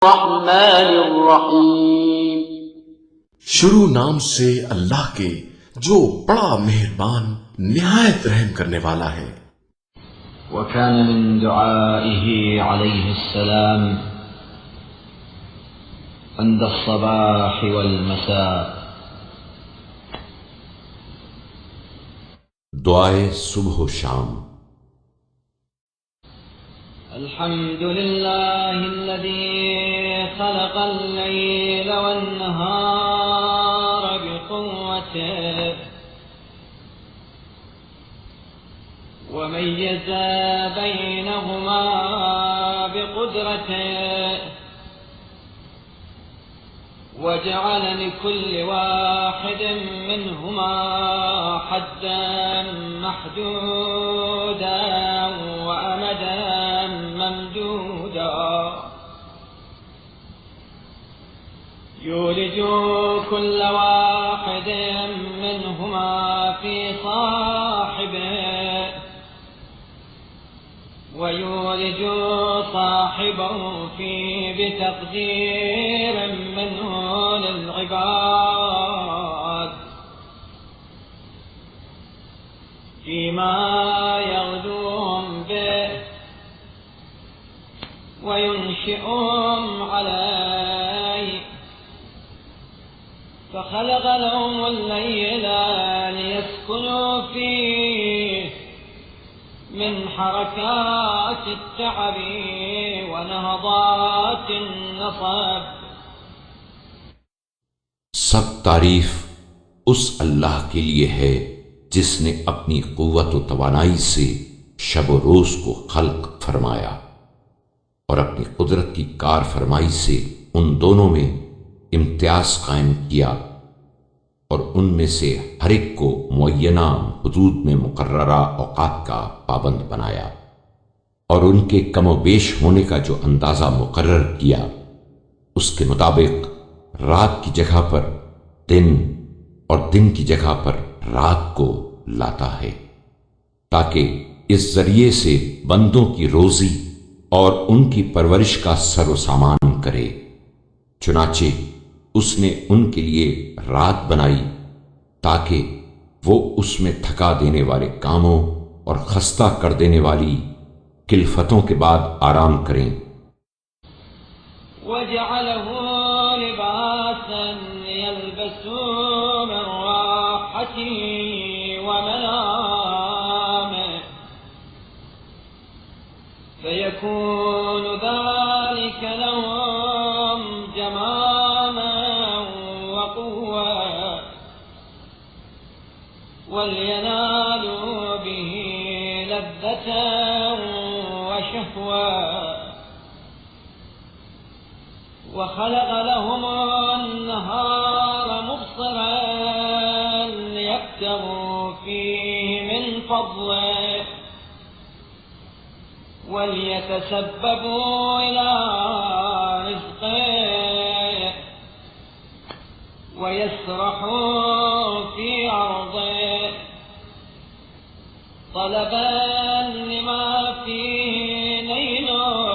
الرحمن الرحیم. شروع نام سے اللہ کے جو بڑا مہربان نہایت رحم کرنے والا ہے. وكان من دعائه عليه السلام عند الصباح والمساء دعائے صبح و شام. الحمد لله الذي خلق الليل والنهار بقوته وميز بينهما بقدرته وجعل لكل واحد منهما حدا محدودا وأمدا ممدودا يولج كل واحد منهما في صاحبه ويولج صاحبه فيه بتقدير منه للعباد فيما يغدوهم به وينشئهم عليه فخلق لهم الليل ليسكنوا فيه من حركات التعب ونهضات النصب. سب تعریف اس اللہ کے لیے ہے جس نے اپنی قوت و توانائی سے شب و روز کو خلق فرمایا اور اپنی قدرت کی کار فرمائی سے ان دونوں میں امتیاز قائم کیا اور ان میں سے ہر ایک کو معینہ حدود میں مقررہ اوقات کا پابند بنایا اور ان کے کم و بیش ہونے کا جو اندازہ مقرر کیا اس کے مطابق رات کی جگہ پر دن اور دن کی جگہ پر رات کو لاتا ہے تاکہ اس ذریعے سے بندوں کی روزی اور ان کی پرورش کا سر و سامان کرے. چنانچہ اس نے ان کے لیے رات بنائی تاکہ وہ اس میں تھکا دینے والے کاموں اور خستہ کر دینے والی کلفتوں کے بعد آرام کریں. وَجَعَلَهُ لِبَاسًا يَلْبَسُوا مِنْ رَاحَتِهِ وَمَنَامِهِ فَيَكُونُ ذَلِكَ لَهُمْ جَمَالًا وَقُوَّةً وَلْيَنَالُوا بِهِ لَذَّةً وَشَهْوَةً وخلق لهم النهار مبصرا ليبتغوا فيه من فضله وليتسببوا إلى رزقه ويسرحوا في أرضه طلبا لما فيه نيل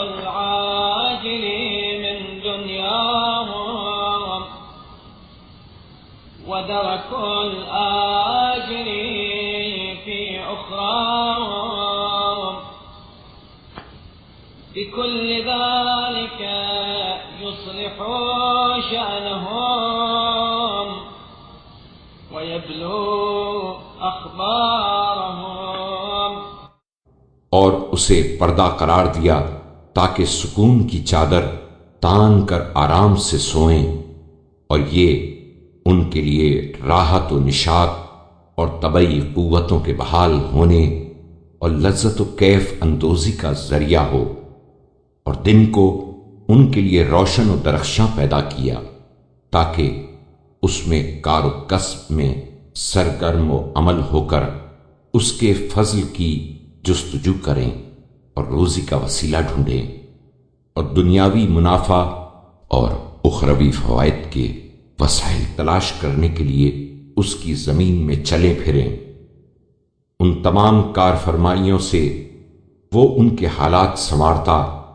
العاجل دنياهم ودرك الآجر في أخراهم بكل ذلك يصلح شأنهم ويبلو أخبارهم. اور اسے پردہ قرار دیا تاکہ سکون کی چادر تان کر آرام سے سوئیں اور یہ ان کے لیے راحت و نشاط اور طبعی قوتوں کے بحال ہونے اور لذت و کیف اندوزی کا ذریعہ ہو، اور دن کو ان کے لیے روشن و درخشاں پیدا کیا تاکہ اس میں کار و کسب میں سرگرم و عمل ہو کر اس کے فضل کی جستجو کریں اور روزی کا وسیلہ ڈھونڈیں اور دنیاوی منافع اور اخروی فوائد کے وسائل تلاش کرنے کے لیے اس کی زمین میں چلے پھریں. ان تمام کار فرمائیوں سے وہ ان کے حالات سنوارتا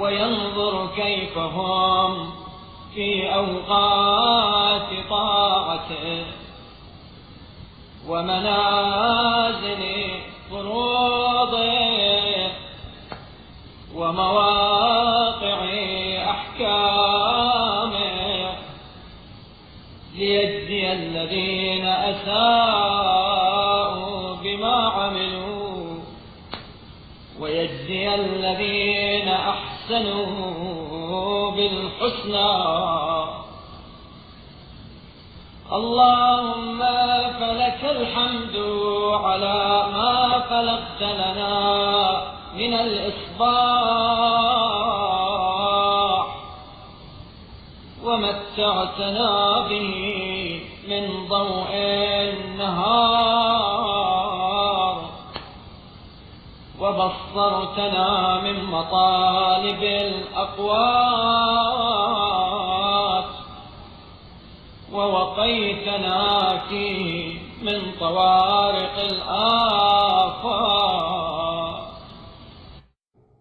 وينظر كيف هم في أوقات طاعته ومنازل فروضه ومواقع أحكامه ليجزي الذين أساءوا بما عملوا ويجزي الذين أحسنوا بالحسنى. اللهم فلك الحمد على ما خلقت لنا من الإصباح ومتعتنا به من ضوء النهار وبصرتنا من مطالب الأقوات ووقيتنا فيه من طوارق الآفات.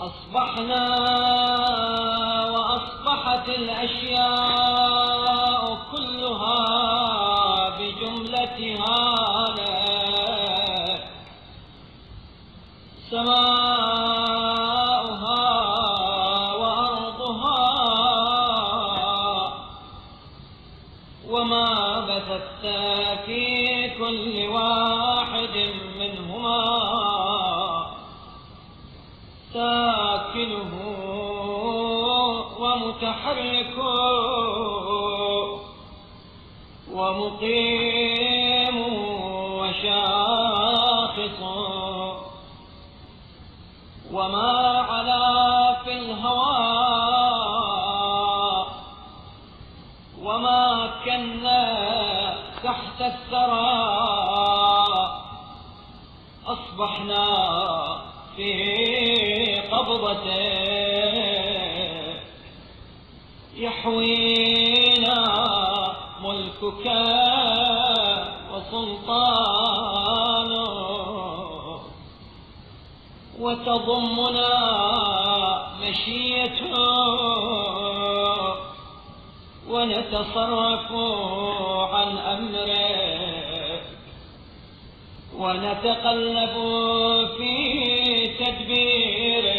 أصبحنا وأصبحت الأشياء كلها بجملتها لك، سماؤها وأرضها وما بثت في كل واحد منهما ساكنه ومتحرك ومقيم وشاخص وما علا في الهواء وما كنا تحت الثرى أصبحنا في قبضته يحوينا ملكك وسلطانك وتضمنا مشيتك ونتصرف عن أمرك ونتقلب في تدبيره.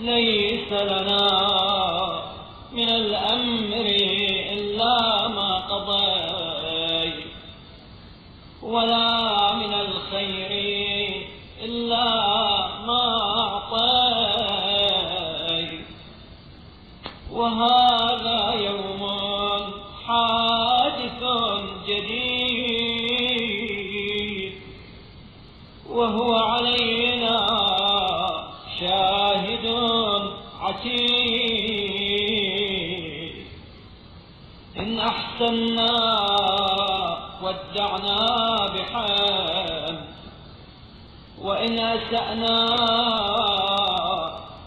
ليس لنا من الأمر إلا ما قضيت ولا من الخير إلا ما أعطيت وهذا يوم حادث جديد وهو علينا شاهد عتيد إن أحسنا ودعنا بحمد، وإن أسأنا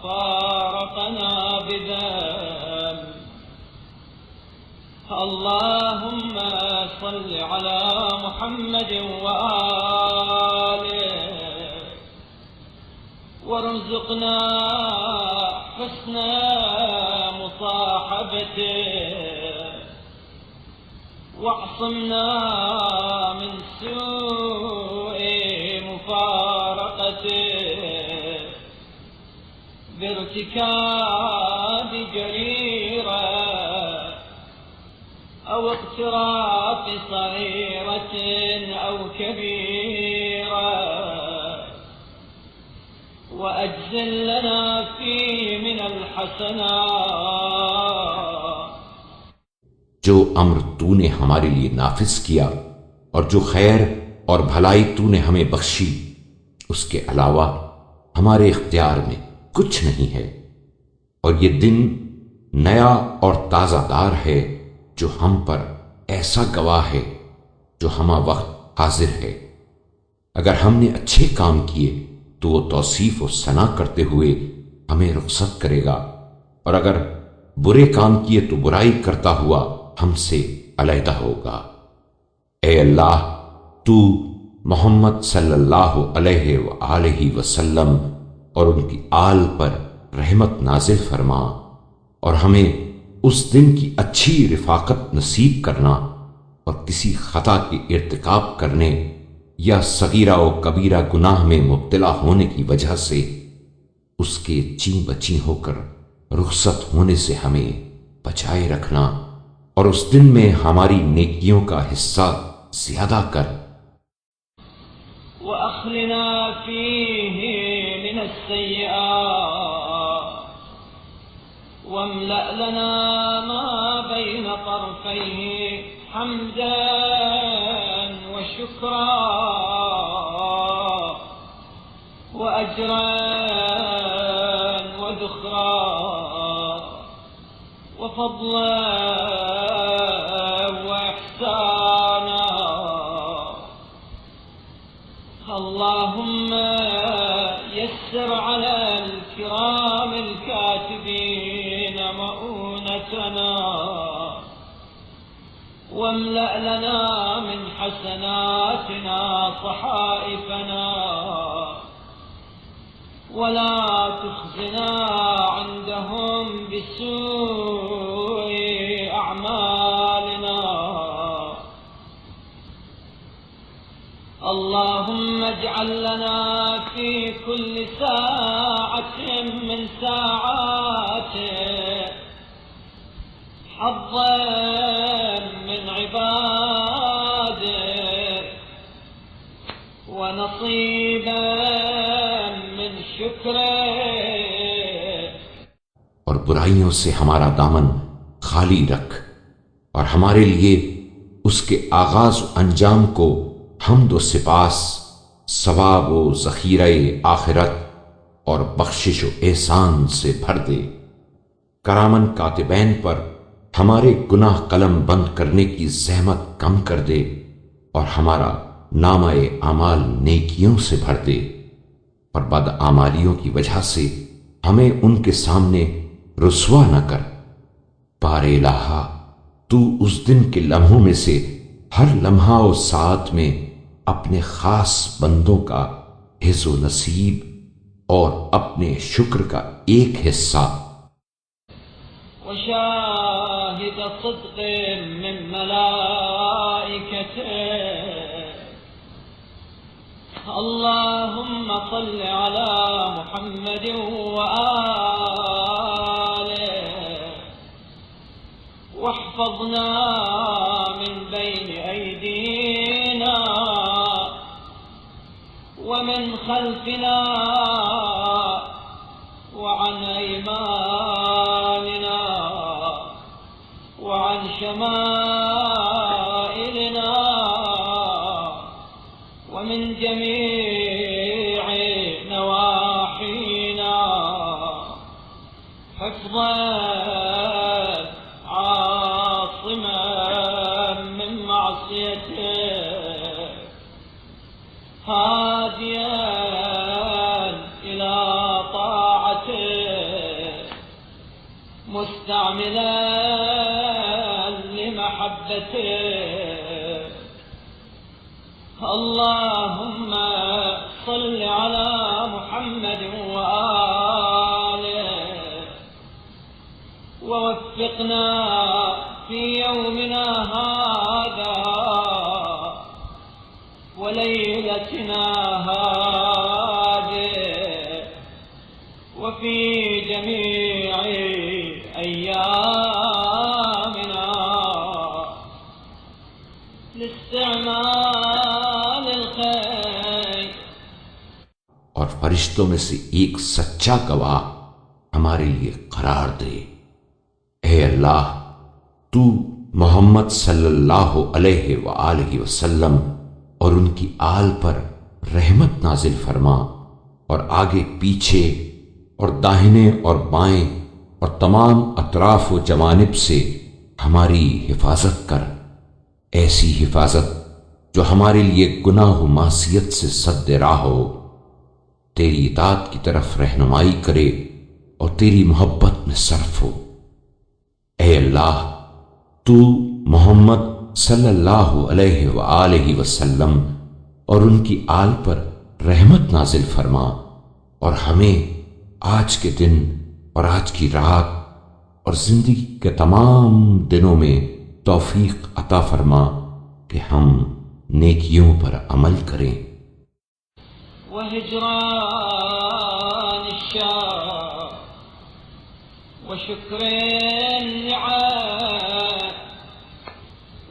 فارقنا بذنب. اللهم صل على محمد وآله، وارزقنا حسن مصاحبته، واعصمنا من سوء مفارقته بارتكاب جريرة أو اقتراف صغيرة أو كبيرة، وأجزل لنا فيه من الحسنات. جو امر تو نے ہمارے لیے نافذ کیا اور جو خیر اور بھلائی تو نے ہمیں بخشی، اس کے علاوہ ہمارے اختیار میں کچھ نہیں ہے. اور یہ دن نیا اور تازہ دار ہے جو ہم پر ایسا گواہ ہے جو ہمہ وقت حاضر ہے. اگر ہم نے اچھے کام کیے تو وہ توصیف و ثنا کرتے ہوئے ہمیں رخصت کرے گا، اور اگر برے کام کیے تو برائی کرتا ہوا ہم سے علیحدہ ہوگا. اے اللہ، تو محمد صلی اللہ علیہ وآلہ وسلم اور ان کی آل پر رحمت نازل فرما، اور ہمیں اس دن کی اچھی رفاقت نصیب کرنا، اور کسی خطا کے ارتکاب کرنے یا صغیرہ و کبیرہ گناہ میں مبتلا ہونے کی وجہ سے اس کے چیں بچیں ہو کر رخصت ہونے سے ہمیں بچائے رکھنا، اور اس دن میں ہماری نیکیوں کا حصہ زیادہ کر. وأخلنا فيه من السيئات، واملأ لنا ما بين طرفيه حمدا وشكرا وأجرا وذخرا وفضلا وإحسانا. اللهم يسر على الكرام الكاتبين مؤونتنا، واملأ لنا من حسناتنا صحائفنا، ولا تخزنا عندهم بسوء أعمالنا. اللهم اجعل لنا في كل ساعة من ساعاتك حظا من عبادك ونصيبا من شكرك. اور برائیوں سے ہمارا دامن خالی رکھ، اور ہمارے لیے اس کے آغاز و انجام کو حمد و سپاس، ثواب و ذخیرہ آخرت اور بخشش و احسان سے بھر دے. کرامن کاتبین پر ہمارے گناہ قلم بند کرنے کی زحمت کم کر دے، اور ہمارا نامہ اعمال نیکیوں سے بھر دے، اور بدعمالیوں کی وجہ سے ہمیں ان کے سامنے رسوا نہ کر. پار الہا، تو اس دن کے لمحوں میں سے ہر لمحہ و ساعت میں اپنے خاص بندوں کا حظ و نصیب اور اپنے شکر کا ایک حصہ وشاهد صدق من ملائكته. اللهم صل على محمد وآله، واحفظنا من بين أيدينا ومن خلفنا وعن أيماننا وعن شمائلنا ومن جميع نواحينا حفظا عاصما من معصيته مستعملا لمحبته. اللهم صل على محمد وآله ووفقنا في يومنا هذا وليلتنا هذه وفي جميع أيامنا لاستعمال الخير. اور فرشتوں میں سے ایک سچا گواہ ہمارے لیے قرار دے. اے اللہ، تو محمد صلی اللہ علیہ وآلہ وسلم اور ان کی آل پر رحمت نازل فرما، اور آگے پیچھے اور داہنے اور بائیں اور تمام اطراف و جوانب سے ہماری حفاظت کر، ایسی حفاظت جو ہمارے لیے گناہ و معصیت سے سد راہ ہو، تیری اطاعت کی طرف رہنمائی کرے اور تیری محبت میں صرف ہو. اے اللہ، تو محمد صلی اللہ علیہ وآلہ وسلم اور ان کی آل پر رحمت نازل فرما، اور ہمیں آج کے دن اور آج کی رات اور زندگی کے تمام دنوں میں توفیق عطا فرما کہ ہم نیکیوں پر عمل کریں. وهجران الشر وشكر النعم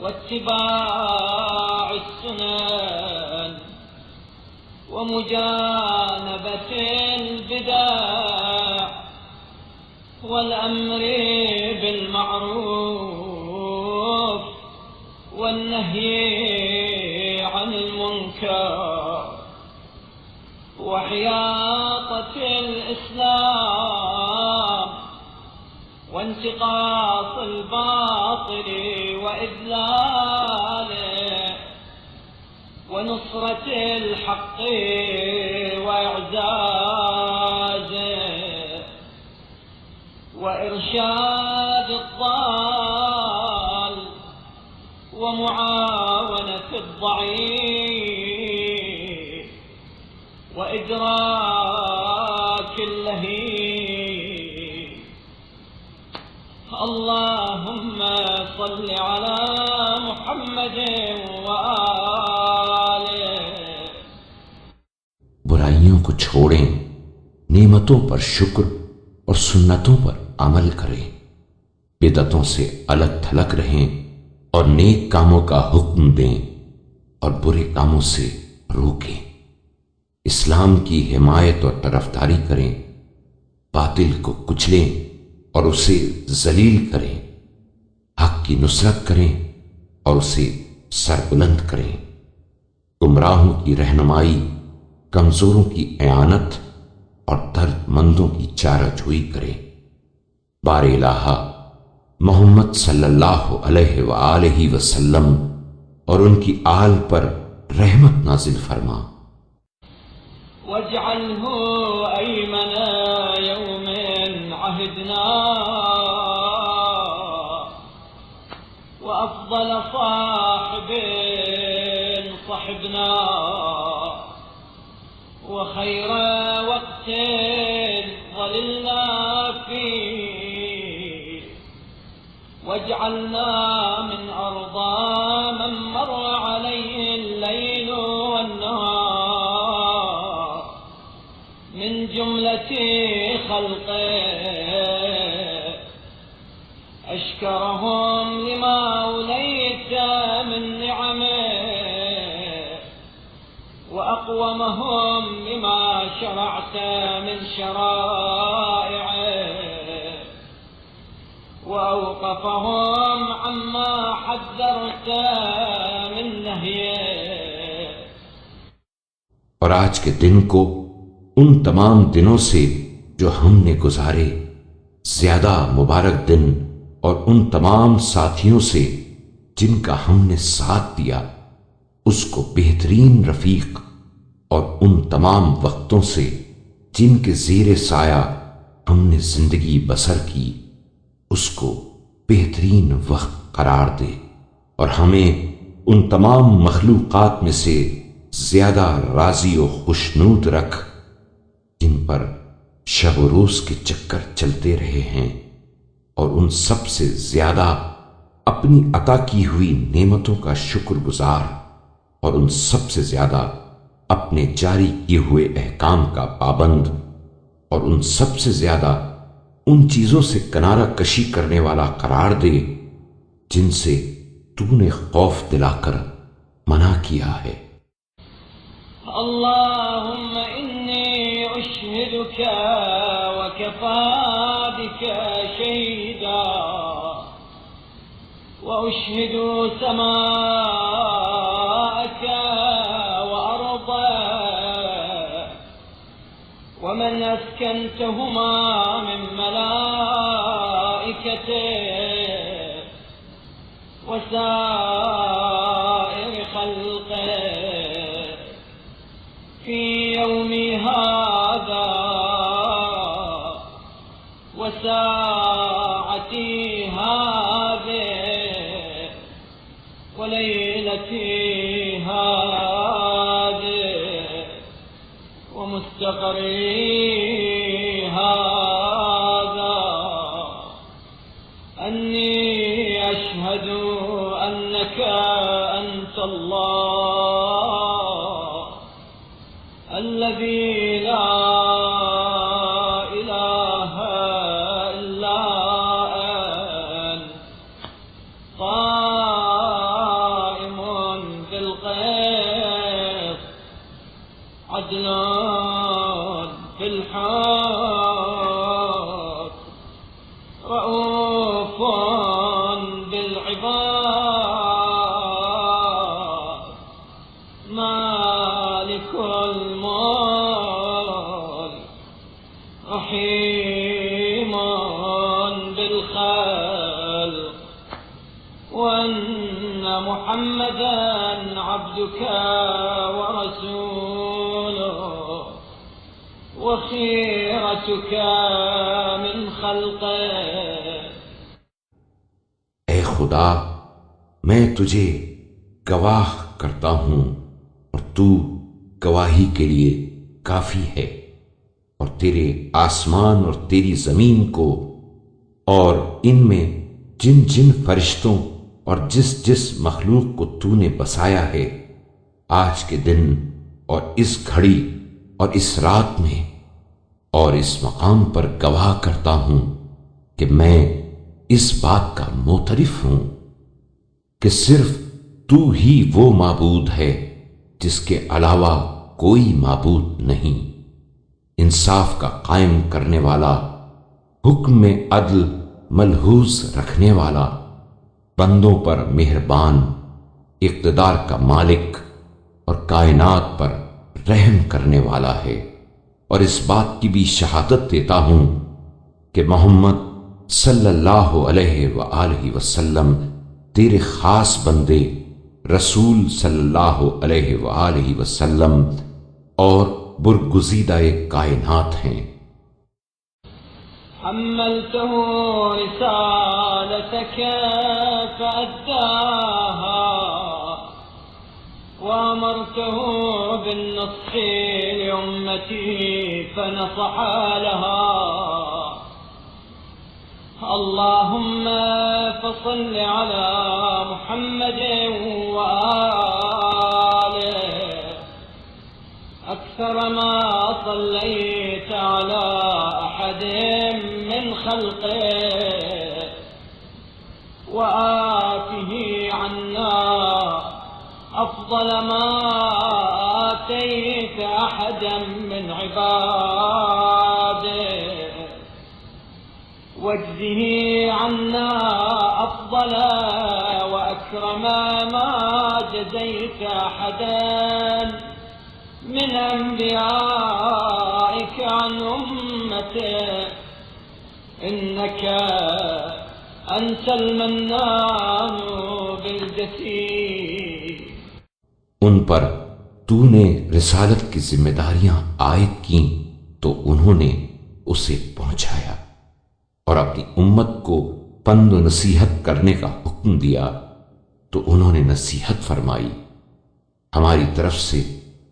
واتباع السنن ومجانبة البدع والأمر بالمعروف والنهي عن المنكر وحياطة الإسلام وانتقاص الباطل وإذلاله ونصرة الحق وإعزازه وإرشاد الضال ومعاونة الضعيف وإدراك اللهيب. اللهم صل على محمد وآله. برائیوں کو چھوڑیں، نعمتوں پر شکر اور سنتوں پر عمل کریں، بدعتوں سے الگ تھلگ رہیں اور نیک کاموں کا حکم دیں اور برے کاموں سے روکیں. اسلام کی حمایت اور طرفداری کریں، باطل کو کچلیں اور اسے ذلیل کریں، حق کی نصرت کریں اور اسے سربلند کریں، گمراہوں کی رہنمائی، کمزوروں کی اعانت اور درد مندوں کی چارہ جوئی کریں. بار الہ محمد صلی اللہ علیہ وآلہ وسلم اور ان کی آل پر رحمت نازل فرما. واجعله أيمن يوم عهدنا وأفضل صاحب صحبنا وخير وقت ظللنا فيه واجعلنا من أرضى من مر عليه الليل والنهار من جملة خلقه أشكرهم لما أوليت من نعمه وأقومهم لما شرعت من شرائعه وأوقفهم عما حذرت من نهيه. اور آج کے دن کو ان تمام دنوں سے جو ہم نے گزارے زیادہ مبارک دن، اور ان تمام ساتھیوں سے جن کا ہم نے ساتھ دیا اس کو بہترین رفیق، اور ان تمام وقتوں سے جن کے زیر سایہ ہم نے زندگی بسر کی اس کو بہترین وقت قرار دے اور ہمیں ان تمام مخلوقات میں سے زیادہ راضی و خوشنود رکھ جن پر شب و روز کے چکر چلتے رہے ہیں، اور ان سب سے زیادہ اپنی عطا کی ہوئی نعمتوں کا شکر گزار، اور ان سب سے زیادہ اپنے جاری کیے ہوئے احکام کا پابند، اور ان سب سے زیادہ ان چیزوں سے کنارہ کشی کرنے والا قرار دے جن سے تو نے خوف دلا کر منع کیا ہے۔ اللهم إني أشهدك وكفى بك شهيدا وأشهد سماءك وأرضك ومن أسكنتهما من ملائكتك وسائر خلقك في يومي هذا وساعتي هذه وليلتي هذه ومستقري هذا أني أشهد أنك أنت الله الذي لا إله إلا أنت قائم بالقسط عدل في الحق رؤوف بالعباد مالك الملك رحيم بالخلق وأن محمدا عبدك ورسوله وخيرتك من خلقك۔ اے خدا، میں تجھے گواہ کرتا ہوں اور تو گواہی کے لیے کافی ہے، اور تیرے آسمان اور تیری زمین کو اور ان میں جن جن فرشتوں اور جس جس مخلوق کو تو نے بسایا ہے آج کے دن اور اس گھڑی اور اس رات میں اور اس مقام پر گواہ کرتا ہوں کہ میں اس بات کا معترف ہوں کہ صرف تو ہی وہ معبود ہے جس کے علاوہ کوئی معبود نہیں، انصاف کا قائم کرنے والا، حکم میں عدل ملحوظ رکھنے والا، بندوں پر مہربان، اقتدار کا مالک اور کائنات پر رحم کرنے والا ہے۔ اور اس بات کی بھی شہادت دیتا ہوں کہ محمد صلی اللہ علیہ وآلہ وسلم تیرے خاص بندے، رسول صلی اللہ علیہ وآلہ وسلم اور برگزیدہ کائنات ہیں۔ حملته رسالتك فأداها وأمرته بالنصح لأمتي فنصح لها اللهم فصل على محمد وآله أكثر ما صليت على أحد من خلقه وآته عنا أفضل ما آتيت أحدا من عباده واجزه عنا أفضل وأكرم ما جزيت أحدا من أنبيائك عن أمته إنك أنت المنان بالجسيم۔ ان پر تو نے رسالت کی ذمہ داریاں عائد کیں تو انہوں نے اسے پہنچایا اور اپنی امت کو پند و نصیحت کرنے کا حکم دیا تو انہوں نے نصیحت فرمائی، ہماری طرف سے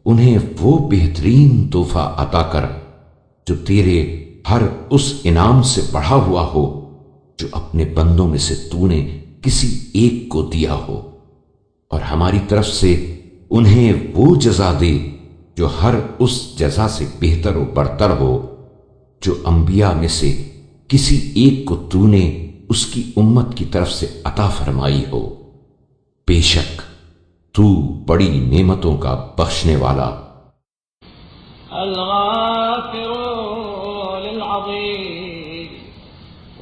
انہیں وہ بہترین تحفہ عطا کر جو تیرے ہر اس انعام سے بڑھا ہوا ہو جو اپنے بندوں میں سے تو نے کسی ایک کو دیا ہو، اور ہماری طرف سے انہیں وہ جزا دے جو ہر اس جزا سے بہتر و برتر ہو جو انبیاء میں سے کسی ایک کو تو نے اس کی امت کی طرف سے عطا فرمائی ہو، بے شک تو بڑی نعمتوں کا بخشنے والا۔ الغافر للعظيم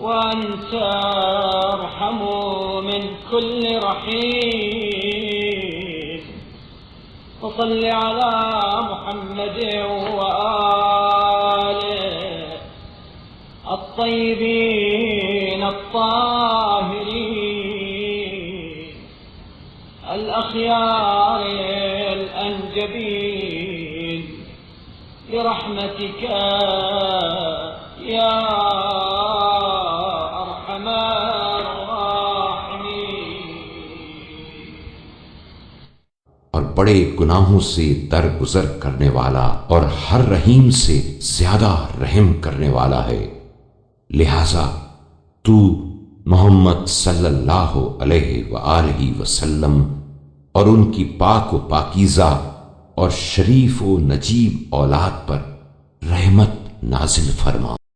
وأنت أرحم من كل رحيم، وصل على محمد وآله الطيبين الطاهرين الأخيار الأنجبين برحمتك يا أرحم الراحمين۔ اور بڑے گناہوں سے درگزر کرنے والا اور ہر رحیم سے زیادہ رحم کرنے والا ہے، لہذا تو محمد صلی اللہ علیہ وآلہ وسلم اور ان کی پاک و پاکیزہ اور شریف و نجیب اولاد پر رحمت نازل فرما۔